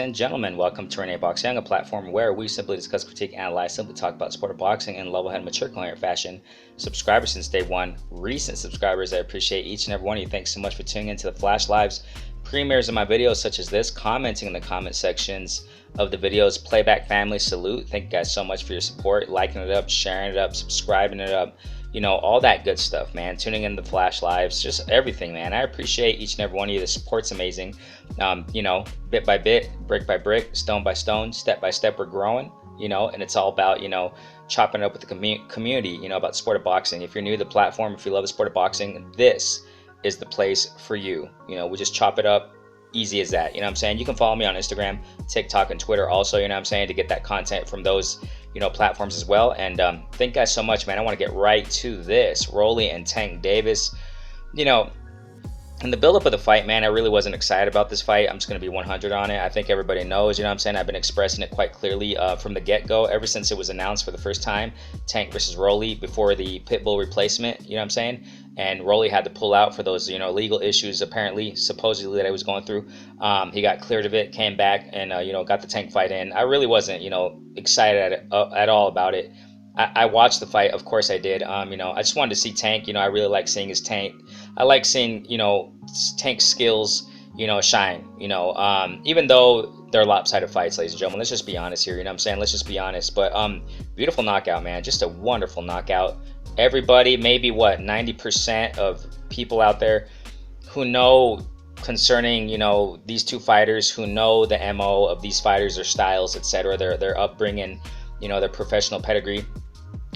and gentlemen, welcome to Renee Boxing, a platform where we simply discuss, critique, analyze, simply talk about the sport of boxing in level-headed, mature, coherent fashion. Subscribers since day one, recent subscribers, I appreciate each and every one of you. Thanks so much for tuning into the Flash Lives, premieres of my videos such as this, commenting in the comment sections of the videos, playback family, salute. Thank you guys so much for your support, liking it up, sharing it up, subscribing it up, you know, all that good stuff, man. Tuning in the Flash Lives, just everything, man. I appreciate each and every one of you. The support's amazing. You know, bit by bit, brick by brick, stone by stone, step by step, we're growing, you know, and it's all about, you know, chopping it up with the community, you know, about the sport of boxing. If you're new to the platform, if you love the sport of boxing, this is the place for you. You know, we just chop it up. Easy as that, you know what I'm saying? You can follow me on Instagram, TikTok, and Twitter also, you know what I'm saying, to get that content from those, you know, platforms as well. And thank you guys so much, man. I want to get right to this. Rolly and Tank Davis, you know, in the build-up of the fight, man, I really wasn't excited about this fight. I'm just going to be 100 on it. I think everybody knows, you know what I'm saying? I've been expressing it quite clearly from the get-go, ever since it was announced for the first time, Tank versus Rolly, before the Pitbull replacement, you know what I'm saying? And Rolly had to pull out for those, you know, legal issues, apparently, supposedly, that I was going through. He got cleared of it, came back, and, you know, got the Tank fight in. I really wasn't, you know, excited at all about it. I watched the fight, of course I did. You know, I just wanted to see Tank. You know, I really like seeing his Tank. I like seeing, you know, Tank's skills, you know, shine. You know, even though they're lopsided fights, ladies and gentlemen. Let's just be honest here. You know what I'm saying? Let's just be honest. But beautiful knockout, man. Just a wonderful knockout. Everybody, maybe what, 90% of people out there who know concerning, you know, these two fighters, who know the MO of these fighters, their styles, etc., their upbringing, you know, their professional pedigree.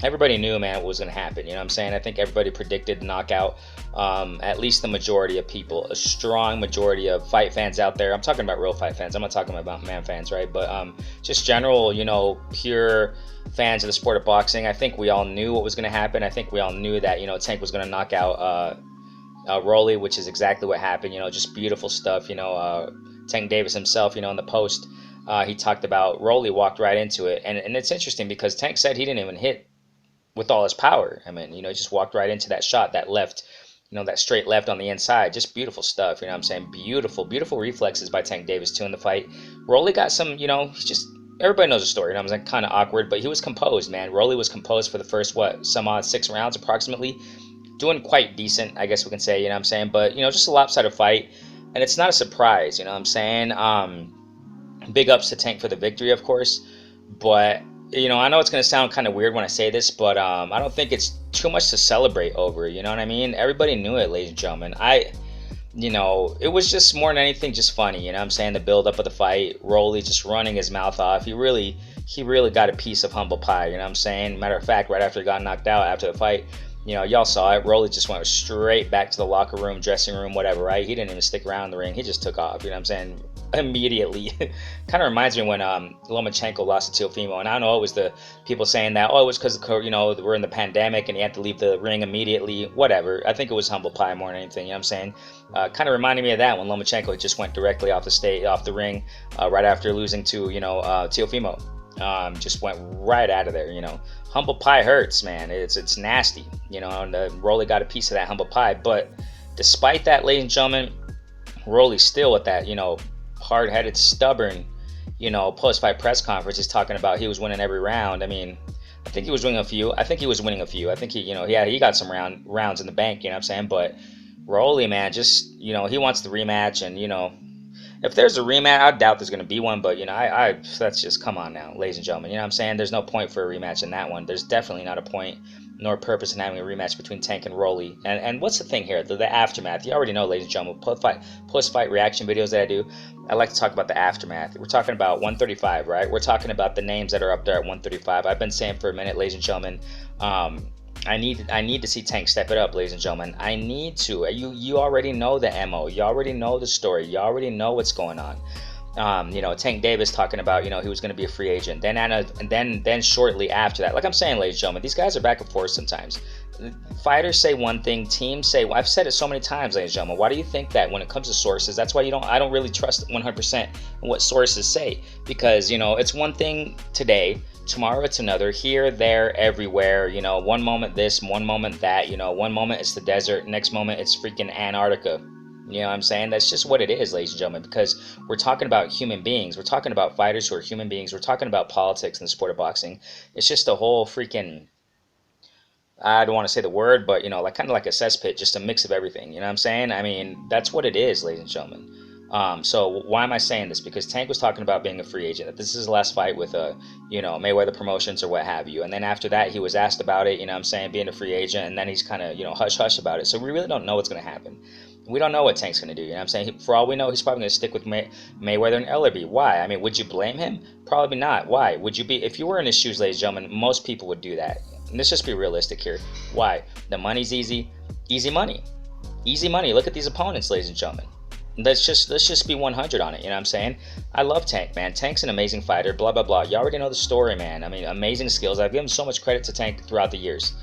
Everybody knew, man, what was going to happen. You know what I'm saying? I think everybody predicted the knockout. At least the majority of people, a strong majority of fight fans out there. I'm talking about real fight fans. I'm not talking about man fans, right? But just general, you know, pure fans of the sport of boxing. I think we all knew what was going to happen. I think we all knew that, you know, Tank was going to knock out Rolly, which is exactly what happened. You know, just beautiful stuff. You know, Tank Davis himself, you know, in the post, he talked about Rolly walked right into it. And it's interesting because Tank said he didn't even hit with all his power. I mean, you know, just walked right into that shot, that left, you know, that straight left on the inside. Just beautiful stuff, you know what I'm saying? Beautiful, beautiful reflexes by Tank Davis, too, in the fight. Rolly got some, you know, he's just, everybody knows the story, you know what I'm saying? Kind of awkward, but he was composed, man. Rolly was composed for the first, what, some odd 6 rounds approximately. Doing quite decent, I guess we can say, you know what I'm saying? But, you know, just a lopsided fight. And it's not a surprise, you know what I'm saying? Big ups to Tank for the victory, of course. But, you know, I know it's going to sound kind of weird when I say this, but I don't think it's too much to celebrate over, you know what I mean? Everybody knew it, ladies and gentlemen. You know, it was just more than anything just funny, you know what I'm saying? The build-up of the fight, Rolly just running his mouth off. He really got a piece of humble pie, you know what I'm saying? Matter of fact, right after he got knocked out after the fight, you know, y'all saw it. Rolly just went straight back to the locker room, dressing room, whatever, right? He didn't even stick around in the ring. He just took off, you know what I'm saying? Immediately. Kind of reminds me when Lomachenko lost to Teofimo. And I don't know, it was the people saying that, oh, it was because, you know, we're in the pandemic and he had to leave the ring immediately. Whatever. I think it was humble pie more than anything, you know what I'm saying? Kind of reminded me of that when Lomachenko just went directly off the ring right after losing to, you know, Teofimo. Just went right out of there, you know. Humble pie hurts, man. It's nasty, you know, and Rolly got a piece of that humble pie. But despite that, ladies and gentlemen, Rolly's still with that, you know, hard-headed, stubborn, you know, post-fight press conference. He's talking about he was winning every round. I mean, I think he was winning a few. I think he you know, he got some rounds in the bank, you know what I'm saying? But Rolly, man, just, you know, he wants the rematch, and, you know, if there's a rematch, I doubt there's going to be one, but, you know, that's just, come on now, ladies and gentlemen. You know what I'm saying? There's no point for a rematch in that one. There's definitely not a point nor purpose in having a rematch between Tank and Rolly. And what's the thing here? The aftermath. You already know, ladies and gentlemen, post-fight reaction videos that I do, I like to talk about the aftermath. We're talking about 135, right? We're talking about the names that are up there at 135. I've been saying for a minute, ladies and gentlemen, I need to see Tank step it up, ladies and gentlemen. I need to. You already know the MO. You already know the story. You already know what's going on. You know, Tank Davis talking about, you know, he was going to be a free agent. Then shortly after that, like I'm saying, ladies and gentlemen, these guys are back and forth sometimes. Fighters say one thing, teams say, well, I've said it so many times, ladies and gentlemen. Why do you think that when it comes to sources? That's why I don't really trust 100% in what sources say, because, you know, it's one thing today, tomorrow it's another, here, there, everywhere. You know, one moment this, one moment that. You know, one moment it's the desert, next moment it's freaking Antarctica. You know what I'm saying? That's just what it is, ladies and gentlemen, because we're talking about human beings. We're talking about fighters who are human beings. We're talking about politics in the sport of boxing. It's just a whole freaking, I don't want to say the word, but, like kind of like a cesspit, just a mix of everything. You know what I'm saying? I mean, that's what it is, ladies and gentlemen. So why am I saying this? Because Tank was talking about being a free agent, that this is his last fight with Mayweather Promotions or what have you. And then after that, he was asked about it, you know what I'm saying, being a free agent, and then he's kind of, hush hush about it. So we really don't know what's going to happen. We don't know what Tank's going to do, you know what I'm saying? For all we know, he's probably going to stick with Mayweather and Ellerby. Why? I mean, would you blame him? Probably not. Why? Would you be, if you were in his shoes, ladies and gentlemen, most people would do that. And let's just be realistic here. Why? The money's easy. Easy money. Easy money. Look at these opponents, ladies and gentlemen. Let's just be 100 on it, you know what I'm saying? I love Tank, man. Tank's an amazing fighter, blah, blah, blah. You already know the story, man. I mean, amazing skills. I've given so much credit to Tank throughout the years.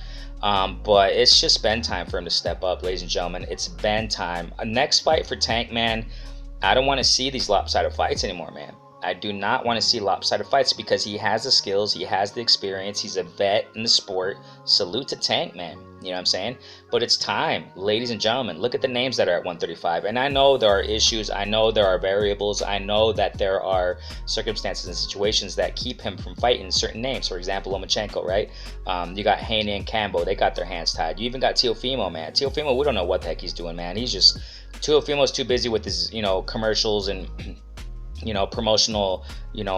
But it's just been time for him to step up, ladies and gentlemen. It's been time. A next fight for Tank, man, I don't want to see these lopsided fights anymore, man. I do not want to see lopsided fights because he has the skills, he has the experience, he's a vet in the sport. Salute to Tank, man. You know what I'm saying? But it's time, ladies and gentlemen. Look at the names that are at 135. And I know there are issues. I know there are variables. I know that there are circumstances and situations that keep him from fighting certain names. For example, Lomachenko, right? You got Haney and Campbell. They got their hands tied. You even got Teofimo, man. Teofimo, we don't know what the heck he's doing, man. Teofimo's too busy with his, commercials and promotional,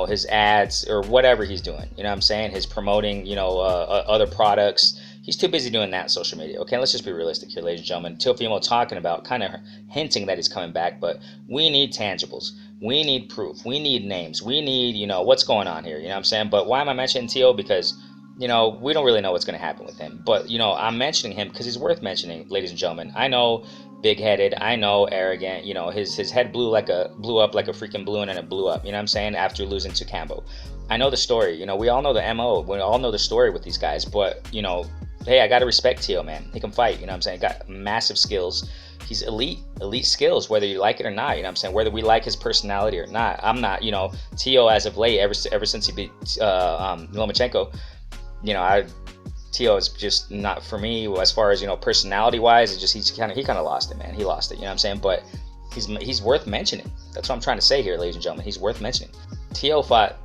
his ads or whatever he's doing. You know what I'm saying? His promoting, other products. He's too busy doing that on social media. Okay, let's just be realistic here, ladies and gentlemen. Teofimo talking about, kind of hinting that he's coming back, but we need tangibles. We need proof. We need names. We need, what's going on here. You know what I'm saying? But why am I mentioning Teo? Because, we don't really know what's going to happen with him. But, I'm mentioning him because he's worth mentioning, ladies and gentlemen. I know big-headed. I know arrogant. His head blew up like a freaking balloon, and it blew up. You know what I'm saying? After losing to Cambo. I know the story. We all know the MO. We all know the story with these guys. But, hey, I got to respect Teo, man. He can fight, you know what I'm saying? Got massive skills. He's elite skills, whether you like it or not, you know what I'm saying? Whether we like his personality or not. I'm not, Teo as of late, ever since he beat Lomachenko, Teo is just not for me as far as, personality-wise. It's just he kind of lost it, man. He lost it, you know what I'm saying? But he's worth mentioning. That's what I'm trying to say here, ladies and gentlemen. He's worth mentioning. Teo fought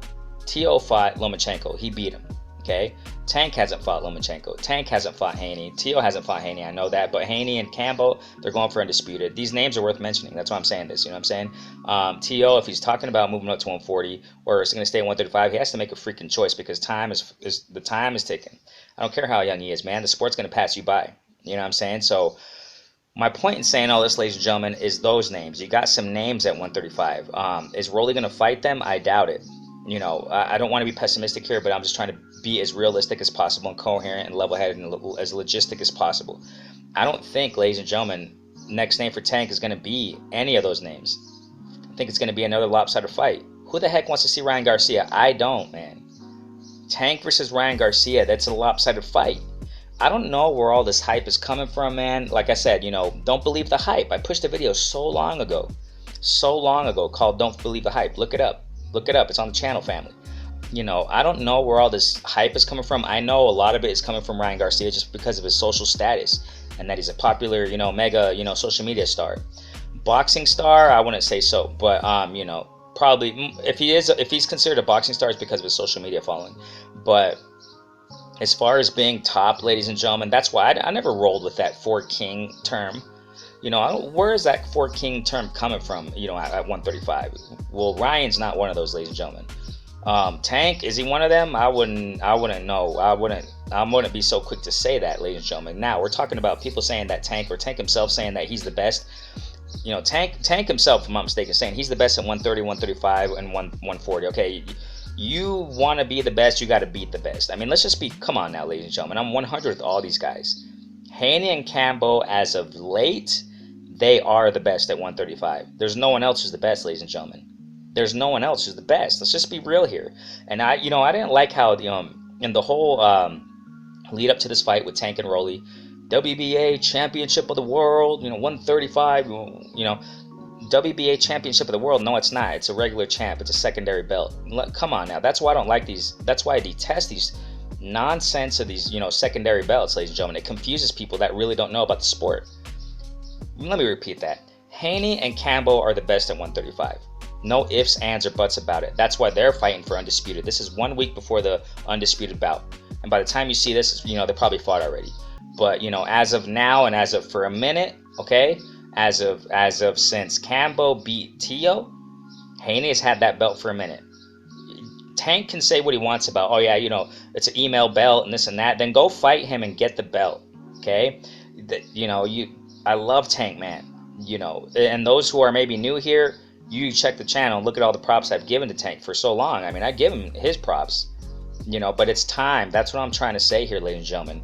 Lomachenko. He beat him. Okay, Tank hasn't fought Lomachenko. Tank hasn't fought Haney. Teo hasn't fought Haney. I know that, but Haney and Campbell, they're going for undisputed. These names are worth mentioning. That's why I'm saying this. You know what I'm saying? Teo, if he's talking about moving up to 140 or is going to stay at 135, he has to make a freaking choice because the time is ticking. I don't care how young he is, man. The sport's going to pass you by. You know what I'm saying? So my point in saying all this, ladies and gentlemen, is those names. You got some names at 135. Is Rolly going to fight them? I doubt it. I don't want to be pessimistic here, but I'm just trying to be as realistic as possible and coherent and level-headed and as logistic as possible. I don't think, ladies and gentlemen, next name for Tank is going to be any of those names. I think it's going to be another lopsided fight. Who the heck wants to see Ryan Garcia? I don't, man. Tank versus Ryan Garcia, that's a lopsided fight. I don't know where all this hype is coming from, man. Like I said, don't believe the hype. I pushed a video so long ago called Don't Believe the Hype. Look it up. It's on the channel, family. I don't know where all this hype is coming from. I know a lot of it is coming from Ryan Garcia just because of his social status and that he's a popular, mega, social media star. Boxing star, I wouldn't say so, but probably if he's considered a boxing star, it's because of his social media following. But as far as being top, ladies and gentlemen, that's why I never rolled with that 4 King term. Where is that 4 King term coming from, at 135? Well, Ryan's not one of those, ladies and gentlemen. Tank, is he one of them? I wouldn't know. I wouldn't be so quick to say that, ladies and gentlemen. Now, we're talking about people saying that Tank, or Tank himself saying that he's the best. Tank himself, if I'm not mistaken, saying he's the best at 130, 135, and 140. Okay, you want to be the best, you got to beat the best. I mean, come on now, ladies and gentlemen. I'm 100 with all these guys. Haney and Campbell, as of late, they are the best at 135. There's no one else who's the best, ladies and gentlemen. There's no one else who's the best. Let's just be real here. And I didn't like how in the whole lead up to this fight with Tank and Rolly, WBA Championship of the World, 135, WBA Championship of the World. No, it's not. It's a regular champ. It's a secondary belt. Come on now. That's why I don't like these. That's why I detest these nonsense of these, secondary belts, ladies and gentlemen. It confuses people that really don't know about the sport. Let me repeat that. Haney and Campbell are the best at 135. No ifs, ands, or buts about it. That's why they're fighting for undisputed. This is 1 week before the undisputed bout. And by the time you see this, they probably fought already. But, as of now and as of for a minute, okay, as of since Campbell beat Tio, Haney has had that belt for a minute. Tank can say what he wants about, oh yeah, it's an email belt and this and that. Then go fight him and get the belt, okay? I love Tank, man. And those who are maybe new here, you check the channel and look at all the props I've given to Tank for so long. I mean, I give him his props, but it's time. That's what I'm trying to say here, ladies and gentlemen.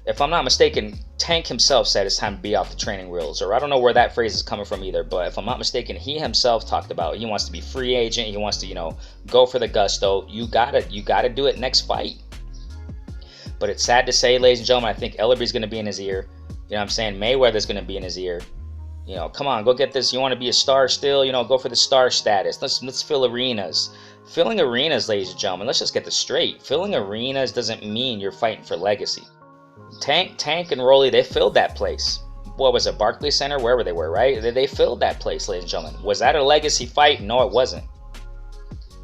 If I'm not mistaken, Tank himself said it's time to be off the training wheels, or I don't know where that phrase is coming from either, but if I'm not mistaken, he himself talked about he wants to be free agent, he wants to, go for the gusto. You gotta do it next fight. But it's sad to say, ladies and gentlemen, I think Ellerby's gonna be in his ear. You know what I'm saying? Mayweather's gonna be in his ear. Come on, go get this. You want to be a star still? Go for the star status. Let's fill arenas. Filling arenas, ladies and gentlemen, let's just get this straight. Filling arenas doesn't mean you're fighting for legacy. Tank and Rolly, they filled that place. What was it, Barclays Center? Wherever they were, right? They filled that place, ladies and gentlemen. Was that a legacy fight? No, it wasn't.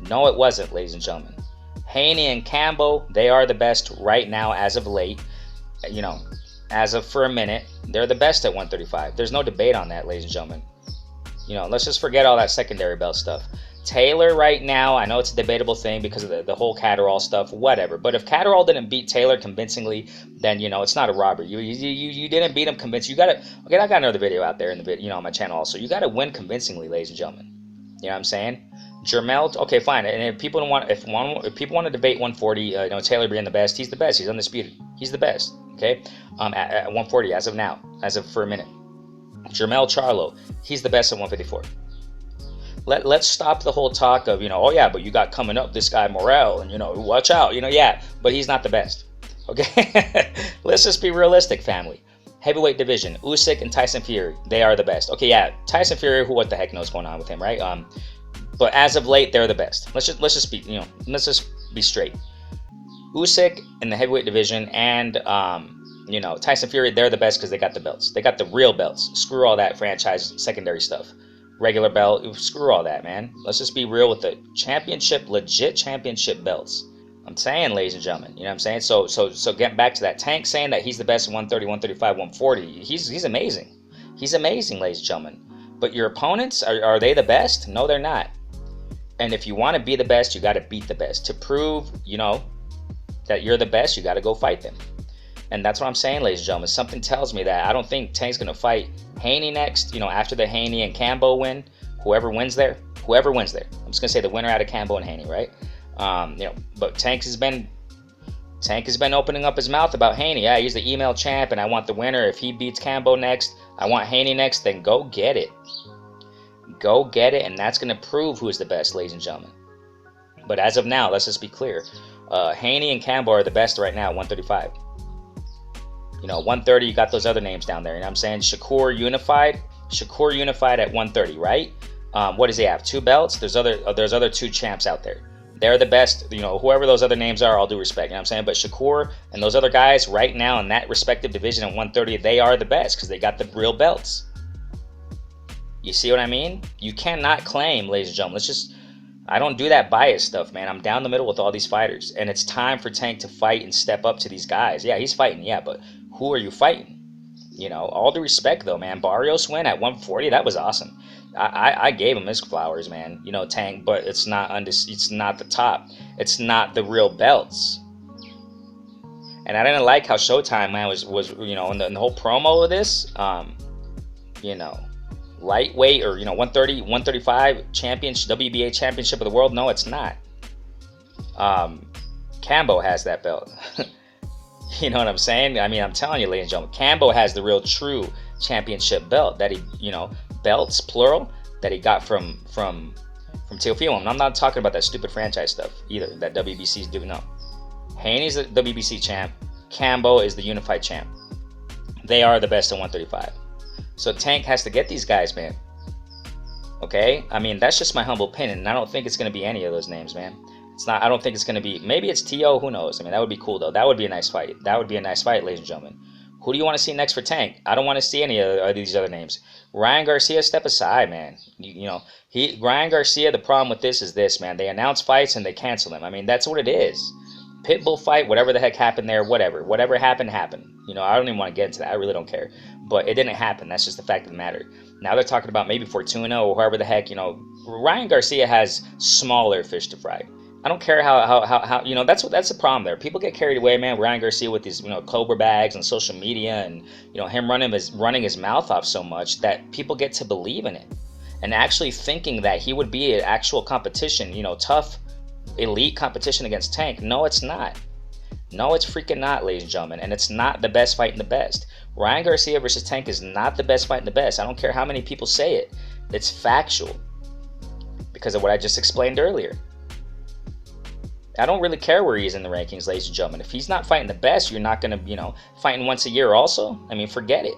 No, it wasn't, ladies and gentlemen. Haney and Campbell, they are the best right now as of late. As of for a minute, they're the best at 135. There's no debate on that, ladies and gentlemen. Let's just forget all that secondary belt stuff. Taylor right now, I know it's a debatable thing because of the whole Catterall stuff, whatever. But if Catterall didn't beat Taylor convincingly, then it's not a robbery. You didn't beat him convincingly. I got another video out there in the video on my channel also. You got to win convincingly, ladies and gentlemen. You know what I'm saying? Jermell, okay, fine. And if people want to debate 140, Taylor being the best, he's the best. He's undisputed. He's the best. Okay, at 140 as of now, as of for a minute. Jermell Charlo, he's the best at 154. Let's stop the whole talk of, oh yeah, but you got coming up this guy Morrell, and watch out, yeah, but he's not the best. Okay, let's just be realistic, family. Heavyweight division, Usyk and Tyson Fury, they are the best. Okay, yeah, Tyson Fury, who what the heck knows going on with him, right? But as of late, they're the best. Let's just be, let's just be straight. Usyk in the heavyweight division and Tyson Fury, they're the best because they got the belts. They got the real belts. Screw all that franchise secondary stuff. Regular belt, screw all that, man. Let's just be real with the championship, legit championship belts. I'm saying, ladies and gentlemen, you know what I'm saying? So getting back to that, Tank saying that he's the best in 130, 135, 140. He's amazing. He's amazing, ladies and gentlemen. But your opponents, are they the best? No, they're not. And if you want to be the best, you got to beat the best. To prove, that you're the best, you got to go fight them. And that's what I'm saying, ladies and gentlemen. Something tells me that I don't think Tank's going to fight Haney next, after the Haney and Campbell win. Whoever wins there. I'm just going to say the winner out of Campbell and Haney, right? But Tank has been opening up his mouth about Haney. Yeah, he's the email champ, and I want the winner. If he beats Campbell next, I want Haney next, then go get it. Go get it, and that's going to prove who is the best, ladies and gentlemen. But as of now, let's just be clear. Haney and Campbell are the best right now, 135. 130, you got those other names down there. You know what I'm saying? Shakur Unified at 130, right? What does he have? 2 belts? There's other 2 champs out there. They're the best. Whoever those other names are, all due respect. You know what I'm saying? But Shakur and those other guys right now in that respective division at 130, they are the best because they got the real belts. You see what I mean? You cannot claim, ladies and gentlemen. I don't do that bias stuff, man. I'm down the middle with all these fighters. And it's time for Tank to fight and step up to these guys. Yeah, he's fighting. Yeah, but who are you fighting? All due respect, though, man. Barrios win at 140. That was awesome. I gave him his flowers, man. Tank, but it's not the top. It's not the real belts. And I didn't like how Showtime, man, was in the whole promo of this, lightweight or 130, 135 WBA championship of the world. No, it's not. Cambo has that belt. You know what I'm saying? I mean, I'm telling you, ladies and gentlemen, Cambo has the real true championship belt that he, belts plural that he got from Teofimo. And I'm not talking about that stupid franchise stuff either that WBC's doing. No, Haney's the WBC champ. Cambo is the unified champ. They are the best in 135. So Tank has to get these guys, man. Okay? I mean, that's just my humble opinion, and I don't think it's going to be any of those names, man. It's not. I don't think it's going to be. Maybe it's T.O. Who knows? I mean, that would be cool, though. That would be a nice fight. That would be a nice fight, ladies and gentlemen. Who do you want to see next for Tank? I don't want to see any of these other names. Ryan Garcia, step aside, man. Ryan Garcia. The problem with this is this, man. They announce fights and they cancel them. I mean, that's what it is. Pitbull fight, whatever the heck happened there, whatever happened. I don't even want to get into that. I really don't care. But it didn't happen. That's just the fact of the matter. Now they're talking about maybe Fortuna or whoever the heck. Ryan Garcia has smaller fish to fry. I don't care how that's the problem there. People get carried away, man. Ryan Garcia with these Cobra bags and social media, and him running his mouth off so much that people get to believe in it, and actually thinking that he would be an actual competition, tough, elite competition against Tank. No, it's not. No, it's freaking not, ladies and gentlemen, and it's not the best fight in the best. Ryan Garcia versus Tank is not the best fight in the best. I don't care how many people say it. It's factual because of what I just explained earlier. I don't really care where he is in the rankings, ladies and gentlemen. If he's not fighting the best, you're not going to, fighting once a year also. I mean, forget it.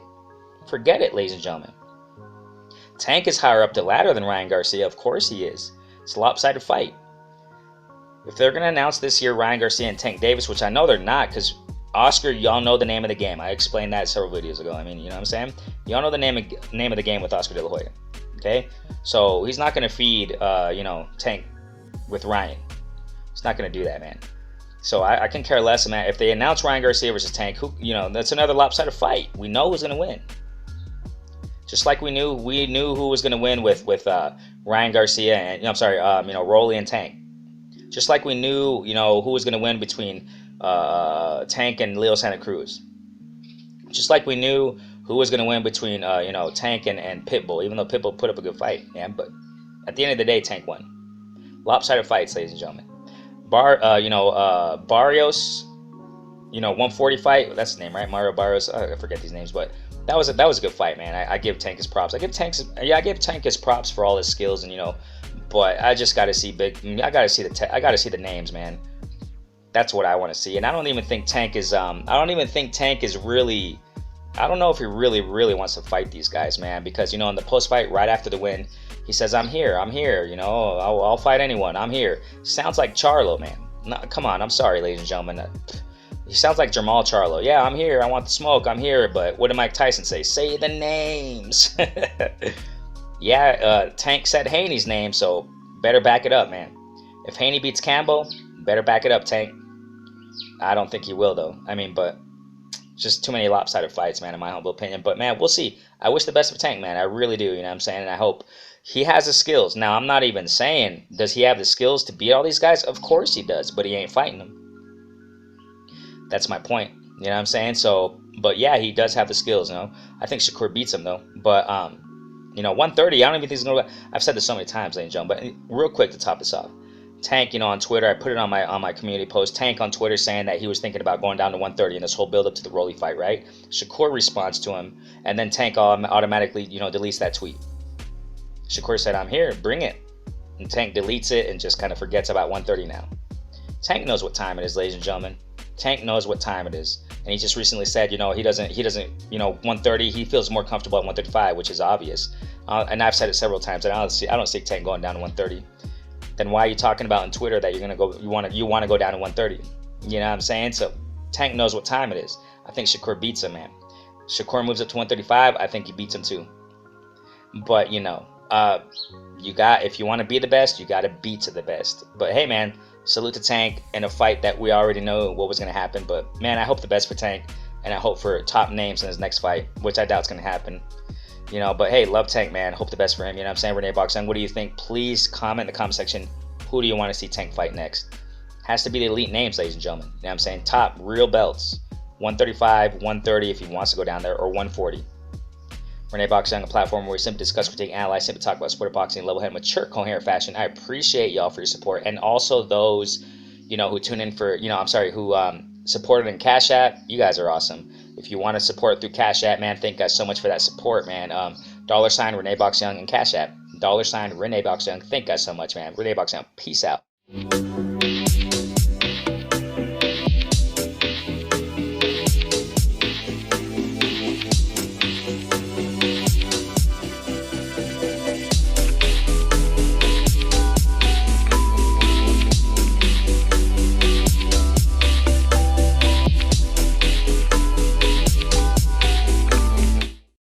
Forget it, ladies and gentlemen. Tank is higher up the ladder than Ryan Garcia. Of course he is. It's a lopsided fight. If they're going to announce this year Ryan Garcia and Tank Davis, which I know they're not, because Oscar, y'all know the name of the game. I explained that several videos ago. I mean, you know what I'm saying? Y'all know the name of the game with Oscar De La Hoya. Okay? So he's not going to feed, Tank with Ryan. He's not going to do that, man. So I can care less, man. If they announce Ryan Garcia versus Tank, that's another lopsided fight. We know who's going to win. Just like we knew who was going to win with Ryan Garcia and Rolly and Tank. Just like we knew, who was going to win between Tank and Leo Santa Cruz. Just like we knew who was going to win between Tank and Pitbull, even though Pitbull put up a good fight, man. But at the end of the day, Tank won. Lopsided fights, ladies and gentlemen. Barrios, 140 fight. That's his name, right? Mario Barrios. I forget these names, but that was a good fight, man. I give Tank his props. I give Tank his props for all his skills, and but I just got to see I got to see the names, man. That's what I want to see, and I don't even think Tank is. Really. I don't know if he really wants to fight these guys, man, because in the post fight right after the win, he says, I'm here, I'll fight anyone, I'm here. Sounds like Charlo, man. No, come on, I'm sorry, ladies and gentlemen. He sounds like Jamal Charlo. Yeah, I'm here, I want the smoke, I'm here, but what did Mike Tyson say? Say the names. Yeah, Tank said Haney's name, so better back it up, man. If Haney beats Campbell, better back it up, Tank. I don't think he will, though. I mean, but just too many lopsided fights, man, in my humble opinion. But, man, we'll see. I wish the best for Tank, man. I really do, you know what I'm saying? And I hope he has the skills. Now, I'm not even saying, does he have the skills to beat all these guys? Of course he does, but he ain't fighting them. That's my point. You know what I'm saying? So, but, yeah, he does have the skills, I think Shakur beats him, though. But, 130, I don't even think he's going to... I've said this so many times, ladies and gentlemen, but real quick to top this off. Tank, on Twitter, I put it on my community post. Tank on Twitter saying that he was thinking about going down to 130 in this whole build up to the Rolly fight, right? Shakur responds to him, and then Tank automatically, deletes that tweet. Shakur said, "I'm here, bring it," and Tank deletes it and just kind of forgets about 130 now. Tank knows what time it is, ladies and gentlemen. Tank knows what time it is, and he just recently said, he doesn't, 130. He feels more comfortable at 135, which is obvious. And I've said it several times, and I don't see Tank going down to 130. Then why are you talking about on Twitter that you're gonna go? You want to go down to 130? You know what I'm saying? So Tank knows what time it is. I think Shakur beats him, man. Shakur moves up to 135. I think he beats him too. But if you want to be the best, you got to beat to the best. But hey, man, salute to Tank in a fight that we already know what was gonna happen. But man, I hope the best for Tank, and I hope for top names in his next fight, which I doubt is gonna happen. But hey, love Tank, man. Hope the best for him. You know what I'm saying? Renee Boxing, what do you think? Please comment in the comment section. Who do you want to see Tank fight next? Has to be the elite names, ladies and gentlemen. You know what I'm saying? Top real belts. 135, 130 if he wants to go down there, or 140. Renee Boxing on a platform where we simply discuss, critique, analyze, simply talk about sport of boxing in level-headed, mature, coherent fashion. I appreciate y'all for your support, and also those, who tune in for, who supported in Cash App. You guys are awesome. If you want to support through Cash App, man, thank you guys so much for that support, man. $ Renee Box Young and Cash App. $ Renee Box Young. Thank you guys so much, man. Renee Box Young. Peace out.